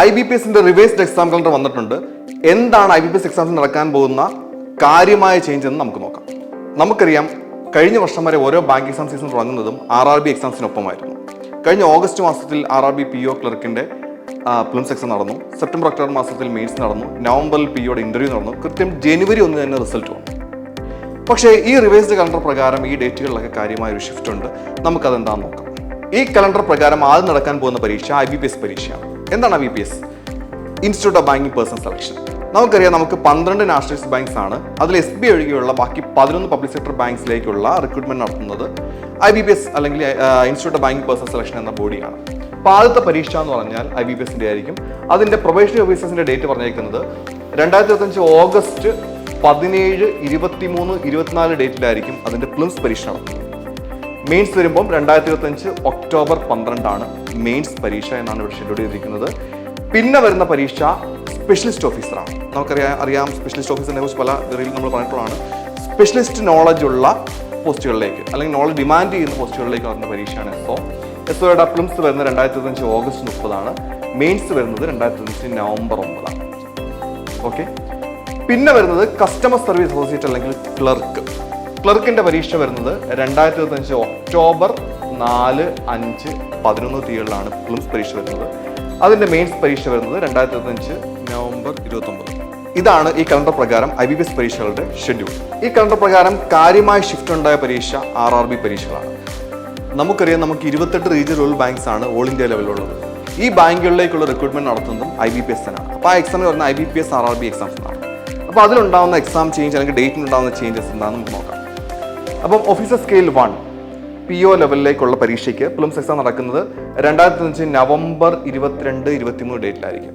IBPSന്റെ reversed exam calendar വന്നിട്ടുണ്ട്. എന്താണ് IBPS എക്സാംസിൽ നടക്കാൻ പോകുന്ന കാര്യമായ ചേഞ്ച് എന്ന് നമുക്ക് നോക്കാം. നമുക്കറിയാം, കഴിഞ്ഞ വർഷം വരെ ഓരോ ബാങ്ക് എക്സാം സീസൺ തുടങ്ങുന്നതും RRB എക്സാംസിനൊപ്പമായിരുന്നു. കഴിഞ്ഞ ഓഗസ്റ്റ് മാസത്തിൽ RRB PO ക്ലർക്കിന്റെ പ്രിലിംസ് എക്സാം നടന്നു. സെപ്റ്റംബർ ഒക്ടോബർ മാസത്തിൽ മെയിൻസ് നടന്നു. നവംബറിൽ POയുടെ ഇന്റർവ്യൂ നടന്നു. കൃത്യം ജനുവരി 1 തന്നെ റിസൾട്ട് വന്നു. പക്ഷേ ഈ റിവൈസ്ഡ് കലണ്ടർ പ്രകാരം ഈ ഡേറ്റുകളിലൊക്കെ കാര്യമായ ഒരു ഷിഫ്റ്റ് ഉണ്ട്. നമുക്കതെന്താണെന്ന് നോക്കാം. ഈ കലണ്ടർ പ്രകാരം ആദ്യം നടക്കാൻ പോകുന്ന പരീക്ഷ IBPS പരീക്ഷയാണ്. എന്താണ് IBPS? Institute of banking person selection. നമുക്കറിയാം, നമുക്ക് 12 നാഷണലൈസ്ഡ് ബാങ്ക്സ് ആണ്. അതിൽ SBI ഒഴികെയുള്ള ബാക്കി 11 പബ്ലിക് സെക്ടർ ബാങ്ക്സിലേക്കുള്ള റിക്രൂട്ട്മെന്റ് നടത്തുന്നത് IBPS അല്ലെങ്കിൽ institute of banking person selection എന്ന ബോഡിയാണ്. അപ്പോൾ ആദ്യത്തെ പരീക്ഷ എന്ന് പറഞ്ഞാൽ IBPSന്റെ ആയിരിക്കും. അതിന്റെ പ്രൊബേഷണറി ഓഫീസേഴ്സിന്റെ ഡേറ്റ് പറഞ്ഞേക്കുന്നത് 2025 ഓഗസ്റ്റ് 17, 23, 24 ഡേറ്റിലായിരിക്കും അതിന്റെ പ്രിലിംസ് പരീക്ഷ നടത്തുന്നത്. മെയിൻസ് വരുമ്പം 2025 ഒക്ടോബർ 12 ആണ് മെയിൻസ് പരീക്ഷ എന്നാണ് ഇവിടെ ഷെഡ്യൂൾ ചെയ്തിരിക്കുന്നത്. പിന്നെ വരുന്ന പരീക്ഷ സ്പെഷ്യലിസ്റ്റ് ഓഫീസറാണ്. നമുക്കറിയാം സ്പെഷ്യലിസ്റ്റ് ഓഫീസറിനെ കുറിച്ച് പല ഇതിൽ നമ്മൾ പറഞ്ഞിട്ടുള്ളതാണ്. സ്പെഷ്യലിസ്റ്റ് നോളജ് ഉള്ള പോസ്റ്റുകളിലേക്ക് അല്ലെങ്കിൽ നോളജ് ഡിമാൻഡ് ചെയ്യുന്ന പോസ്റ്റുകളിലേക്ക് വരുന്ന പരീക്ഷയാണ് SOയുടെ പ്രിലിംസ് വരുന്നത് 2025 ഓഗസ്റ്റ് 30 മെയിൻസ് വരുന്നത് 2025 നവംബർ 9. ഓക്കെ. പിന്നെ വരുന്നത് കസ്റ്റമർ സർവീസ് അസോസിയേറ്റ് അല്ലെങ്കിൽ ക്ലർക്കിന്റെ പരീക്ഷ വരുന്നത് 2025 ഒക്ടോബർ 4, 5, 11 തീയതികളിലാണ് പ്രിലിംസ് പരീക്ഷ വരുന്നത്. അതിന്റെ മെയിൻസ് പരീക്ഷ വരുന്നത് 2025 നവംബർ 29. ഇതാണ് ഈ കലണ്ടർ പ്രകാരം IBPS പരീക്ഷകളുടെ ഷെഡ്യൂൾ. ഈ കലണ്ടർ പ്രകാരം കാര്യമായ ഷിഫ്റ്റ് ഉണ്ടായ പരീക്ഷ RRB പരീക്ഷകളാണ്. നമുക്കറിയാം, നമുക്ക് 28 റീജിയണൽ റൂറൽ ബാങ്ക്സ് ആണ് ഓൾ ഇന്ത്യ ലെവലിലുള്ളത്. ഈ ബാങ്കുകളിലേക്കുള്ള റിക്രൂട്ട്മെന്റ് നടത്തുന്നതും IBPS തന്നെയാണ്. അപ്പോൾ ആ എക്സാമിന് പറഞ്ഞാൽ IBPS RRB എക്സാംസ് എന്നാണ്. അപ്പോൾ അതിലുണ്ടാകുന്ന എക്സാം ചേഞ്ച് അല്ലെങ്കിൽ ഡേറ്റിനുണ്ടാകുന്ന ചേഞ്ചസ് എന്താണെന്ന് നമുക്ക് നോക്കാം. അപ്പം ഓഫീസർ സ്കെയിൽ 1 PO ലെവലിലേക്കുള്ള പരീക്ഷയ്ക്ക് പ്രിലിംസ് എക്സാം നടക്കുന്നത് 2025 നവംബർ 22, 23 ഡേറ്റിലായിരിക്കും.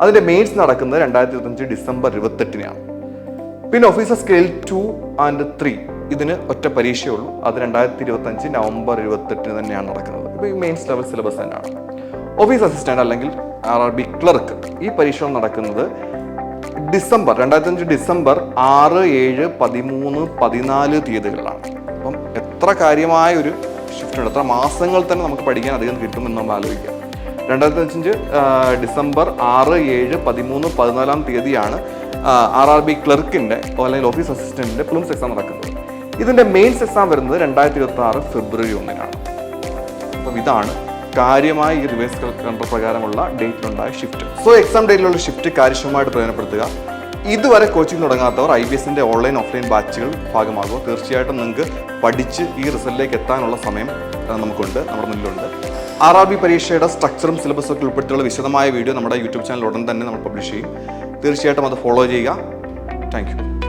അതിന്റെ മെയിൻസ് നടക്കുന്നത് 2025 ഡിസംബർ 28 പിന്നെ ഓഫീസർ സ്കെയിൽ 2 and 3 ഇതിന് ഒറ്റ പരീക്ഷയുള്ളൂ. അത് 2025 നവംബർ 28 തന്നെയാണ് നടക്കുന്നത്. ഇപ്പോൾ ഈ മെയിൻസ് ലെവൽ സിലബസ് തന്നെയാണ്. ഓഫീസ് അസിസ്റ്റന്റ് അല്ലെങ്കിൽ RRB ക്ലർക്ക് ഈ പരീക്ഷ നടക്കുന്നത് 2025 ഡിസംബർ 6, 7, 13, 14 തീയതികളിലാണ്. അപ്പം എത്ര കാര്യമായ ഒരു ഷിഫ്റ്റ് ഉണ്ട്. എത്ര മാസങ്ങൾ തന്നെ നമുക്ക് പഠിക്കാൻ അധികം കിട്ടുമെന്ന് നമ്മൾ ആലോചിക്കാം. 2025 ഡിസംബർ 6, 7, 13, 14 തീയതിയാണ് RRB ക്ലർക്കിന്റെ അല്ലെങ്കിൽ ഓഫീസ് അസിസ്റ്റന്റിന്റെ പ്രിലിംസ് എക്സാം നടക്കുന്നത്. ഇതിന്റെ മെയിൻസ് എക്സാം വരുന്നത് 2026 ഫെബ്രുവരി 1. അപ്പം ഇതാണ് കാര്യമായി ഈ റിവേഴ്സ് കലണ്ടർ പ്രകാരമുള്ള ഡേറ്റിലുണ്ടായ ഷിഫ്റ്റ്. സോ എക്സാം ഡേറ്റിലുള്ള ഷിഫ്റ്റ് കാര്യക്ഷമമായിട്ട് പ്രയോജനപ്പെടുത്തുക. ഇതുവരെ കോച്ചിങ് തുടങ്ങാത്തവർ IBPSന്റെ ഓൺലൈൻ ഓഫ്ലൈൻ ബാച്ചുകൾ ഭാഗമാകുക. തീർച്ചയായിട്ടും നിങ്ങൾക്ക് പഠിച്ച് ഈ റിസൾട്ടിലേക്ക് എത്താനുള്ള സമയം നമുക്കുണ്ട്, നമ്മുടെ മുന്നിലുണ്ട്. RRB പരീക്ഷയുടെ സ്ട്രക്ചറും സിലബസും ഒക്കെ ഉൾപ്പെടുത്തിയുള്ള വിശദമായ വീഡിയോ നമ്മുടെ യൂട്യൂബ് ചാനൽ ഉടൻ തന്നെ നമ്മൾ പബ്ലിഷ് ചെയ്യും. തീർച്ചയായിട്ടും അത് ഫോളോ ചെയ്യുക. Thank you.